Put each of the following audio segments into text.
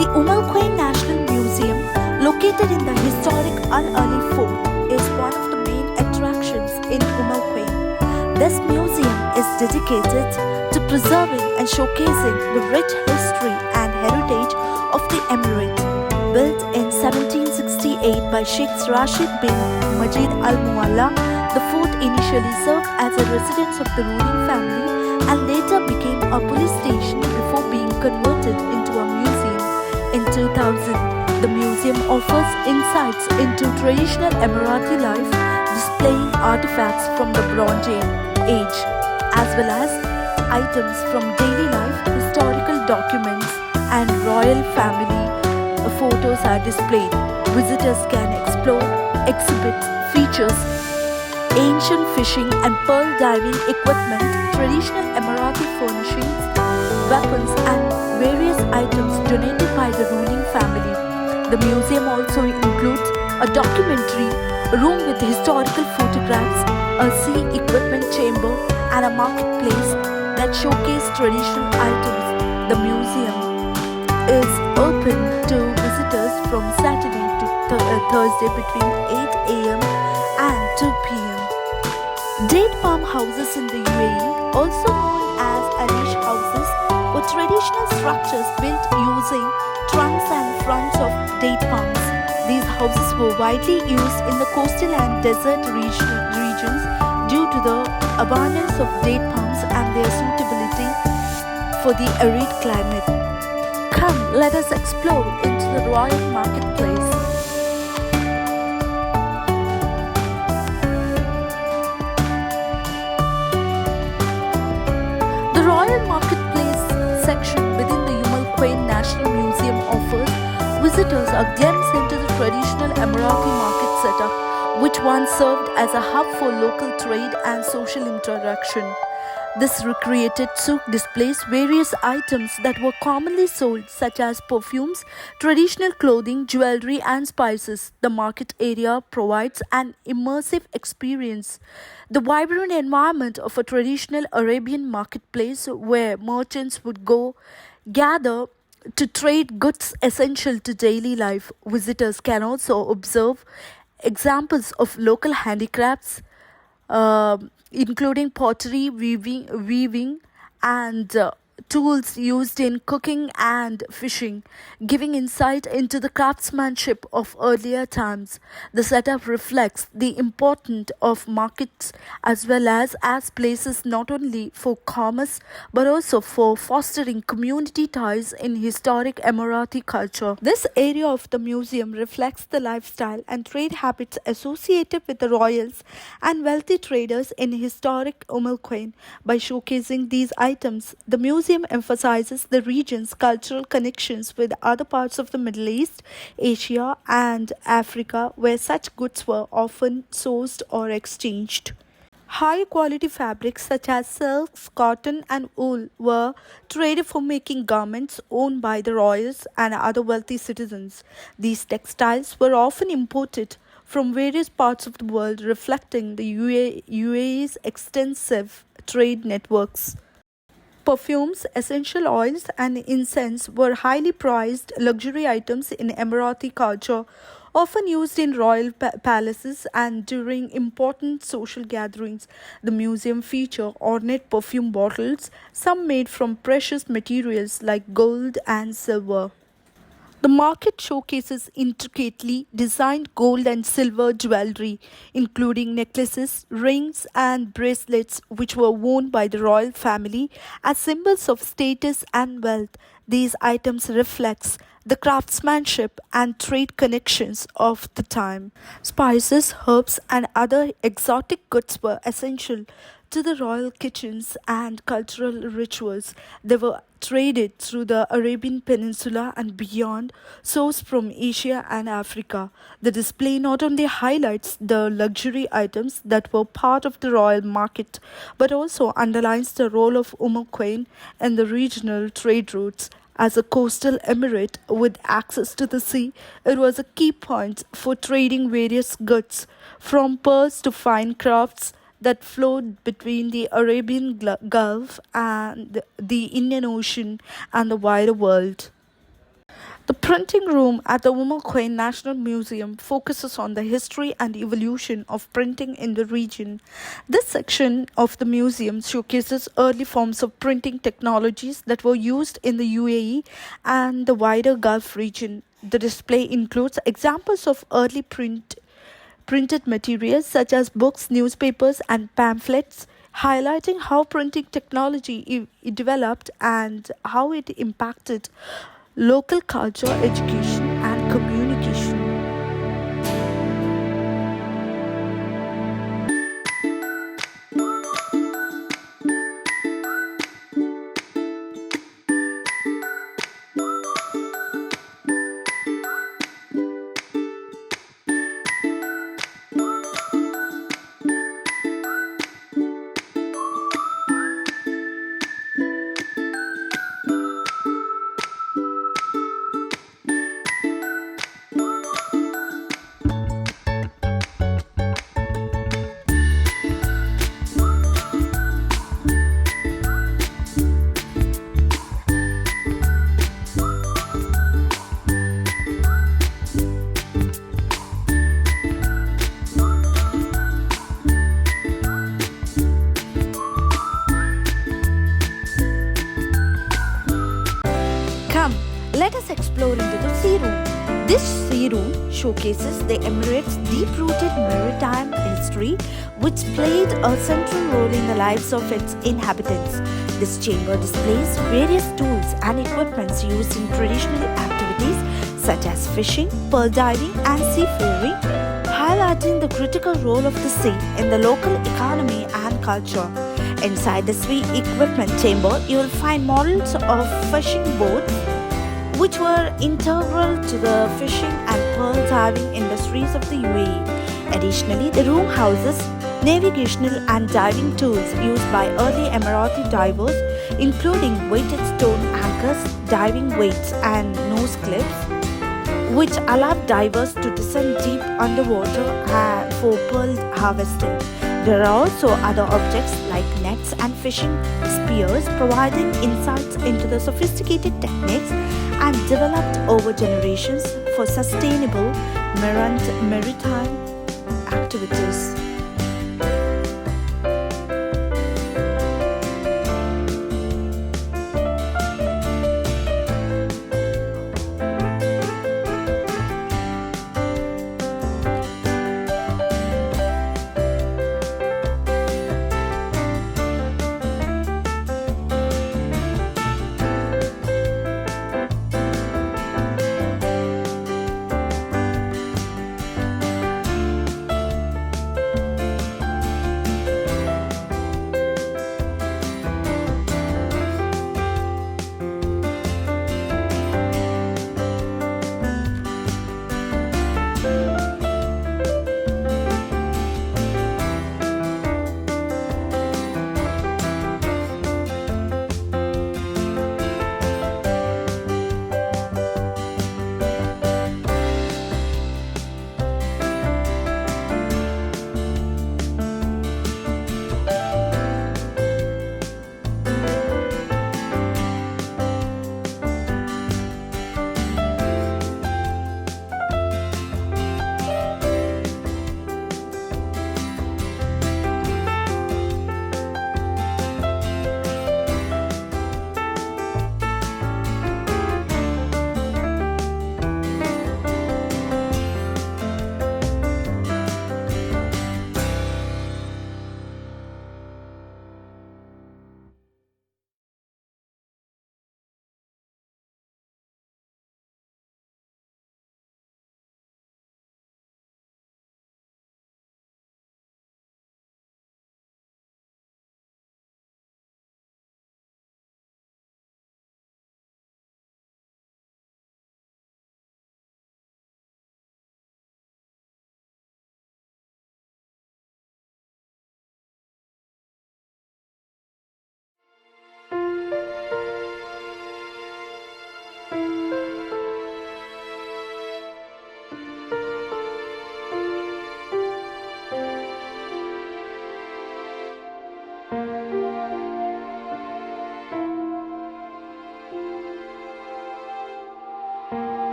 The Quwain National Museum, located in the historic Al Ali Fort, is one of the main attractions in Quwain. This museum is dedicated to preserving and showcasing the rich history and heritage of the emirate. Built in 1768 by Sheikh Rashid bin Majid Al Mualla, the fort initially served as a residence of the ruling family and later became a police station before being converted into a museum. In 2000, the museum offers insights into traditional Emirati life, displaying artifacts from the Bronze Age, as well as items from daily life, historical documents, and royal family photos are displayed. Visitors can explore exhibits, features ancient fishing and pearl diving equipment, traditional Emirati furnishings, weapons, and various items donated by the ruling family. The museum also includes a documentary room with historical photographs, a sea equipment chamber, and a marketplace that showcase traditional items. The museum is open to visitors from Saturday to Thursday between 8 a.m. and 2 p.m. Date palm houses in the UAE, also known as Arish houses, were traditional structures built using trunks and fronds of date palms. These houses were widely used in the coastal and desert regions due to the abundance of date palms and their suitability for the arid climate. Come, let us explore into the royal marketplace. The Royal Marketplace section within the Quwain National Museum offers visitors a glimpse into the traditional Emirati market setup, which once served as a hub for local trade and social interaction. This recreated souk displays various items that were commonly sold, such as perfumes, traditional clothing, jewelry, and spices. The market area provides an immersive experience. The vibrant environment of a traditional Arabian marketplace where merchants would gather to trade goods essential to daily life. Visitors can also observe examples of local handicrafts, including pottery, weaving and tools used in cooking and fishing, giving insight into the craftsmanship of earlier times. The setup reflects the importance of markets as well as places not only for commerce but also for fostering community ties in historic Emirati culture. This area of the museum reflects the lifestyle and trade habits associated with the royals and wealthy traders in historic Quwain. By showcasing these items, the museum emphasizes the region's cultural connections with other parts of the Middle East, Asia, and Africa, where such goods were often sourced or exchanged. High quality fabrics such as silks, cotton, and wool were traded for making garments owned by the royals and other wealthy citizens. These textiles were often imported from various parts of the world, reflecting the UAE's extensive trade networks. Perfumes, essential oils, and incense were highly prized luxury items in Emirati culture, often used in royal palaces and during important social gatherings. The museum features ornate perfume bottles, some made from precious materials like gold and silver. The market showcases intricately designed gold and silver jewelry, including necklaces, rings, and bracelets, which were worn by the royal family as symbols of status and wealth. These items reflect the craftsmanship and trade connections of the time. Spices, herbs, and other exotic goods were essential to the royal kitchens and cultural rituals. They were traded through the Arabian Peninsula and beyond, sourced from Asia and Africa. The display not only highlights the luxury items that were part of the royal market, but also underlines the role of Quwain in the regional trade routes. As a coastal emirate with access to the sea, it was a key point for trading various goods, from pearls to fine crafts, that flowed between the Arabian Gulf and the Indian Ocean and the wider world. The printing room at the Quwain National Museum focuses on the history and evolution of printing in the region. This section of the museum showcases early forms of printing technologies that were used in the UAE and the wider Gulf region. The display includes examples of early printed materials such as books, newspapers, and pamphlets, highlighting how printing technology developed and how it impacted local culture, education, and communication. Come, let us explore into the sea room. This sea room showcases the Emirates' deep-rooted maritime history, which played a central role in the lives of its inhabitants. This chamber displays various tools and equipments used in traditional activities such as fishing, pearl diving, and seafaring, highlighting the critical role of the sea in the local economy and culture. Inside the sea equipment chamber, you will find models of fishing boats which were integral to the fishing and pearl diving industries of the UAE. Additionally, the room houses navigational and diving tools used by early Emirati divers, including weighted stone anchors, diving weights, and nose clips, which allowed divers to descend deep underwater for pearl harvesting. There are also other objects like nets and fishing spears, providing insights into the sophisticated techniques and developed over generations for sustainable maritime activities.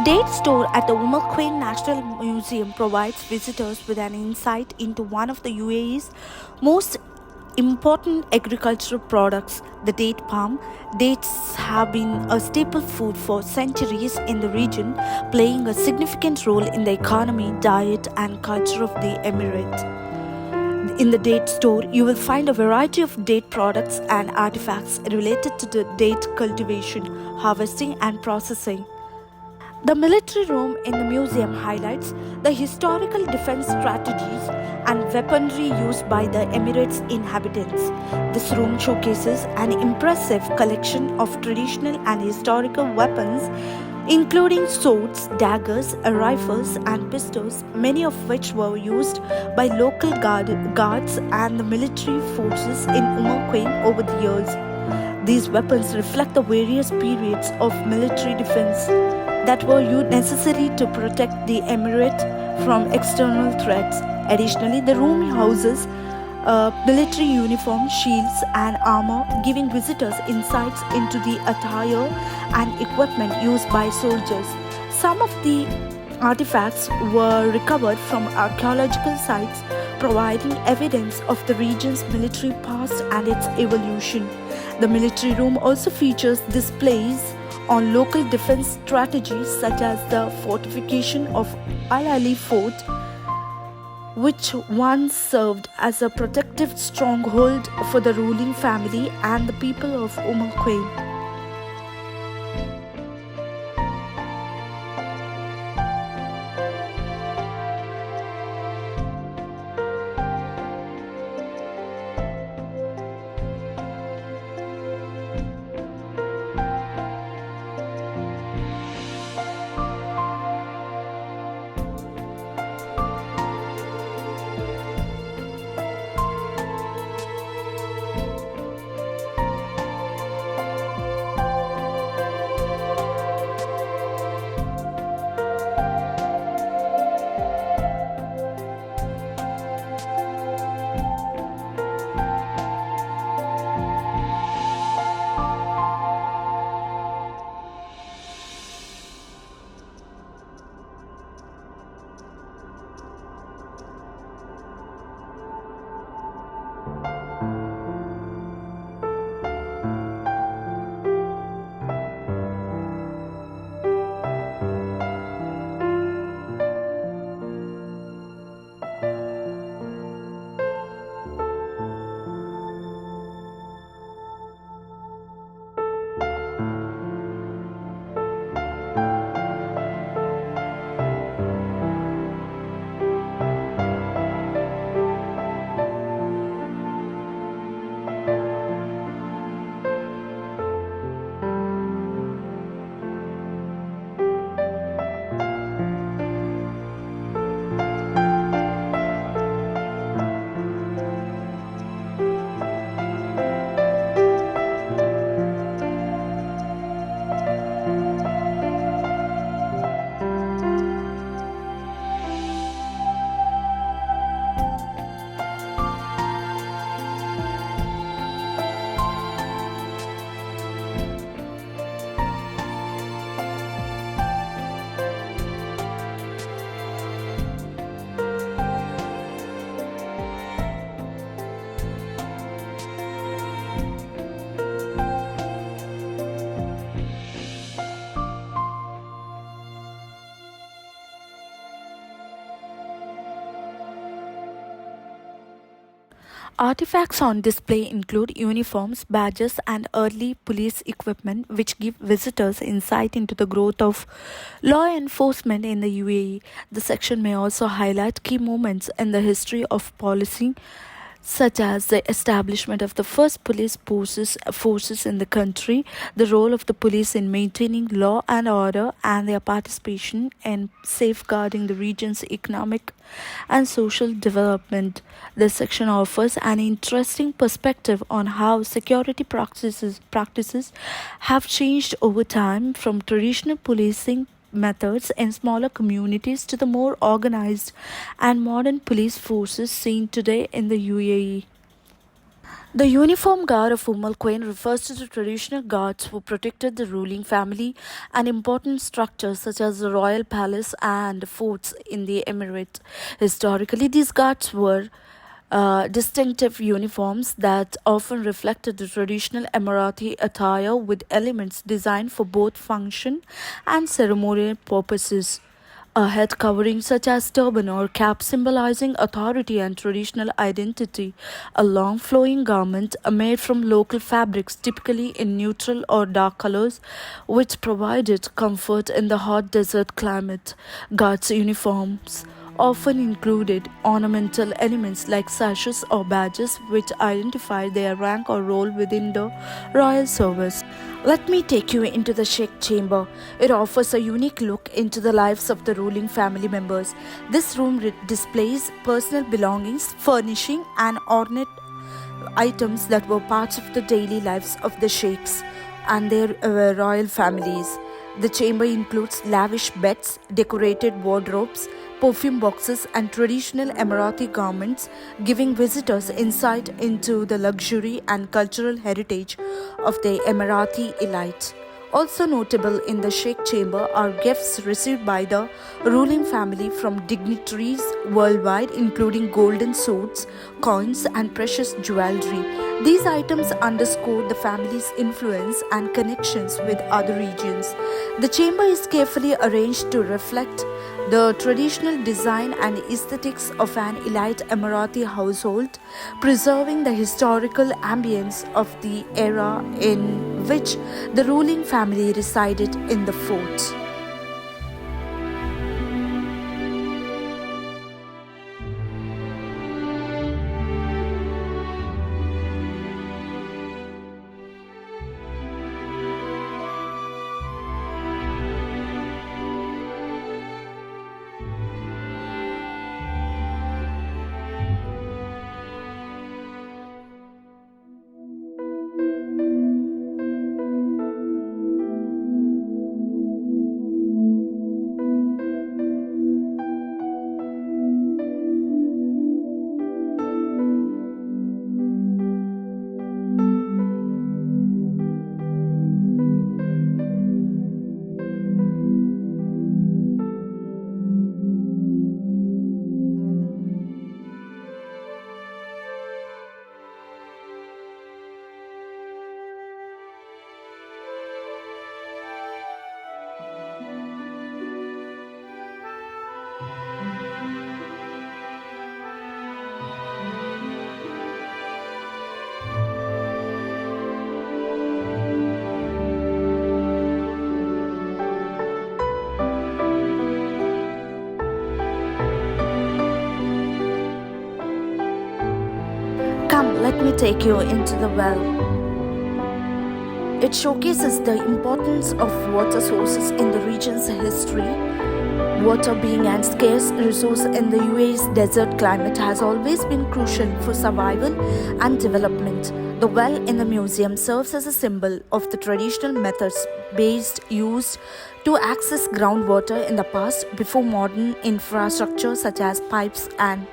Date store at the Quwain National Museum provides visitors with an insight into one of the UAE's most important agricultural products, the date palm. Dates have been a staple food for centuries in the region, playing a significant role in the economy, diet, and culture of the Emirate. In the date store, you will find a variety of date products and artifacts related to the date cultivation, harvesting, and processing. The military room in the museum highlights the historical defense strategies and weaponry used by the Emirates inhabitants. This room showcases an impressive collection of traditional and historical weapons, including swords, daggers, rifles, and pistols, many of which were used by local guards and the military forces in Quwain over the years. These weapons reflect the various periods of military defense that were necessary to protect the emirate from external threats. Additionally, the room houses military uniforms, shields, and armor, giving visitors insights into the attire and equipment used by soldiers. Some of the artifacts were recovered from archaeological sites, providing evidence of the region's military past and its evolution. The military room also features displays on local defense strategies such as the fortification of Al Ali Fort, which once served as a protective stronghold for the ruling family and the people of Quwain. Artifacts on display include uniforms, badges, and early police equipment, which give visitors insight into the growth of law enforcement in the UAE. The section may also highlight key moments in the history of policing, such as the establishment of the first police forces in the country, the role of the police in maintaining law and order, and their participation in safeguarding the region's economic and social development. This section offers an interesting perspective on how security practices have changed over time, from traditional policing methods in smaller communities to the more organized and modern police forces seen today in the UAE. The uniform guard of Quwain refers to the traditional guards who protected the ruling family and important structures such as the royal palace and forts in the emirate. Historically, these guards were distinctive uniforms that often reflected the traditional Emirati attire with elements designed for both function and ceremonial purposes. A head covering such as turban or cap symbolizing authority and traditional identity. A long flowing garment made from local fabrics typically in neutral or dark colors which provided comfort in the hot desert climate. Guards' uniforms often included ornamental elements like sashes or badges which identified their rank or role within the royal service. Let me take you into the Sheikh chamber. It offers a unique look into the lives of the ruling family members. This room displays personal belongings, furnishing, and ornate items that were parts of the daily lives of the sheikhs and their royal families. The chamber includes lavish beds, decorated wardrobes, perfume boxes, and traditional Emirati garments, giving visitors insight into the luxury and cultural heritage of the Emirati elite. Also notable in the Sheikh chamber are gifts received by the ruling family from dignitaries worldwide, including golden swords, coins, and precious jewelry. These items underscore the family's influence and connections with other regions. The chamber is carefully arranged to reflect the traditional design and aesthetics of an elite Emirati household, preserving the historical ambience of the era in which the ruling family resided in the fort. Come, let me take you into the well. It showcases the importance of water sources in the region's history. Water being a scarce resource in the UAE's desert climate has always been crucial for survival and development. The well in the museum serves as a symbol of the traditional methods based used to access groundwater in the past before modern infrastructure such as pipes and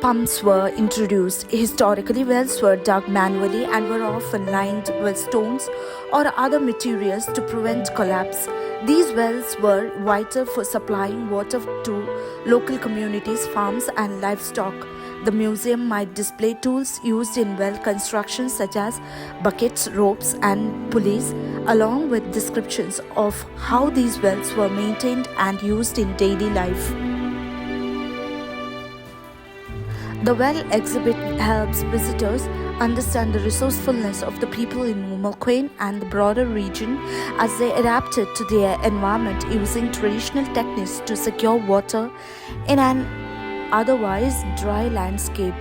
pumps were introduced. Historically, wells were dug manually and were often lined with stones or other materials to prevent collapse. These wells were vital for supplying water to local communities, farms, and livestock. The museum might display tools used in well construction such as buckets, ropes, and pulleys, along with descriptions of how these wells were maintained and used in daily life. The well exhibit helps visitors understand the resourcefulness of the people in Quwain and the broader region as they adapted to their environment using traditional techniques to secure water in an otherwise dry landscape.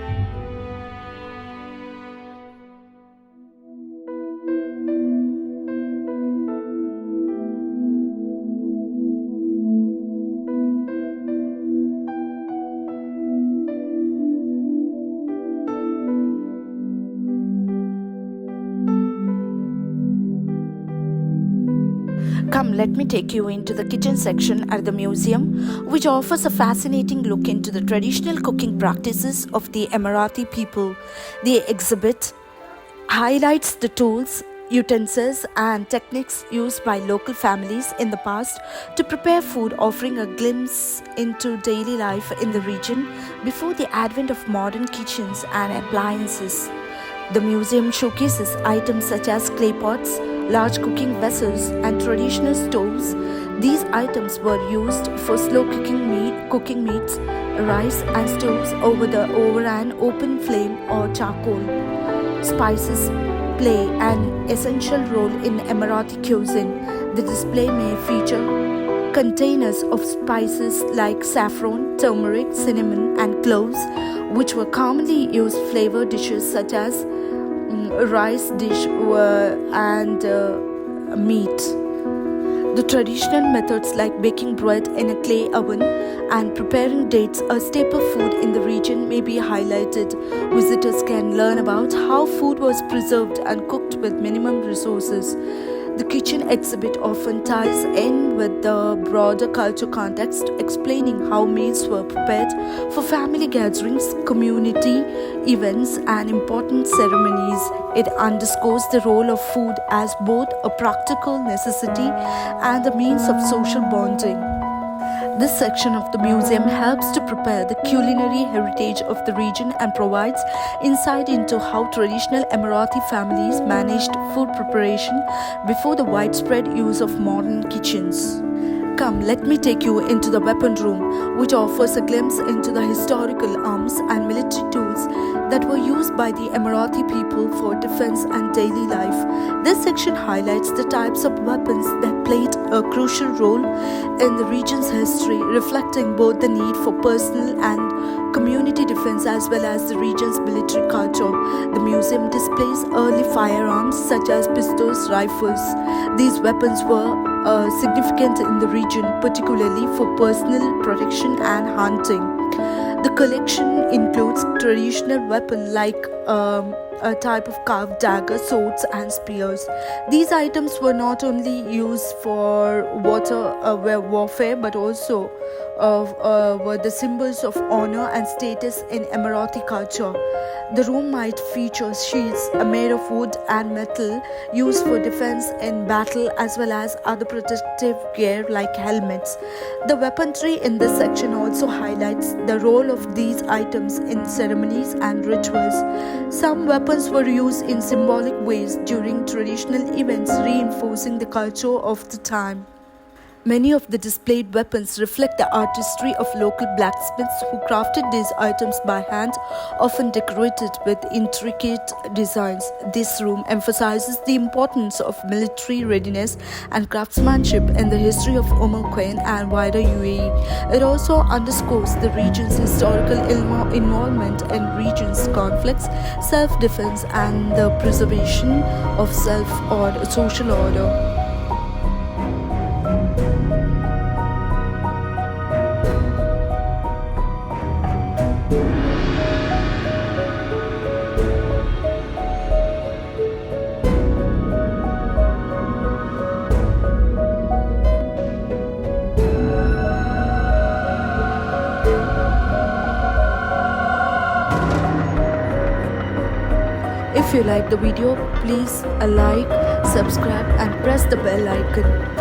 Come, let me take you into the kitchen section at the museum, which offers a fascinating look into the traditional cooking practices of the Emirati people. The exhibit highlights the tools, utensils, and techniques used by local families in the past to prepare food, offering a glimpse into daily life in the region before the advent of modern kitchens and appliances. The museum showcases items such as clay pots, large cooking vessels, and traditional stoves. These items were used for slow cooking meats, rice, and stews over an open flame or charcoal. Spices play an essential role in Emirati cuisine. The display may feature containers of spices like saffron, turmeric, cinnamon, and cloves, which were commonly used flavor dishes such as rice dish and meat. The traditional methods like baking bread in a clay oven and preparing dates, a staple food in the region, may be highlighted. Visitors can learn about how food was preserved and cooked with minimum resources. The kitchen exhibit often ties in with the broader culture context, explaining how meals were prepared for family gatherings, community events, and important ceremonies. It underscores the role of food as both a practical necessity and a means of social bonding. This section of the museum helps to prepare the culinary heritage of the region and provides insight into how traditional Emirati families managed food preparation before the widespread use of modern kitchens. Come, let me take you into the weapon room, which offers a glimpse into the historical arms and military tools that were used by the Emirati people for defense and daily life. This section highlights the types of weapons that played a crucial role in the region's history, reflecting both the need for personal and community defense as well as the region's military culture. The museum displays early firearms such as pistols, rifles. These weapons were significant in the region, particularly for personal protection and hunting. The collection includes traditional weapons like a type of carved dagger, swords, and spears. These items were not only used for warfare but also were the symbols of honor and status in Emirati culture. The room might feature shields made of wood and metal used for defense in battle, as well as other protective gear like helmets. The weaponry in this section also highlights the role of these items in ceremonies and rituals. Some weapons were used in symbolic ways during traditional events, reinforcing the culture of the time. Many of the displayed weapons reflect the artistry of local blacksmiths who crafted these items by hand, often decorated with intricate designs. This room emphasizes the importance of military readiness and craftsmanship in the history of Quwain and wider UAE. It also underscores the region's historical involvement in regions' conflicts, self-defense, and the preservation of social order. If you like the video, please like, subscribe, and press the bell icon.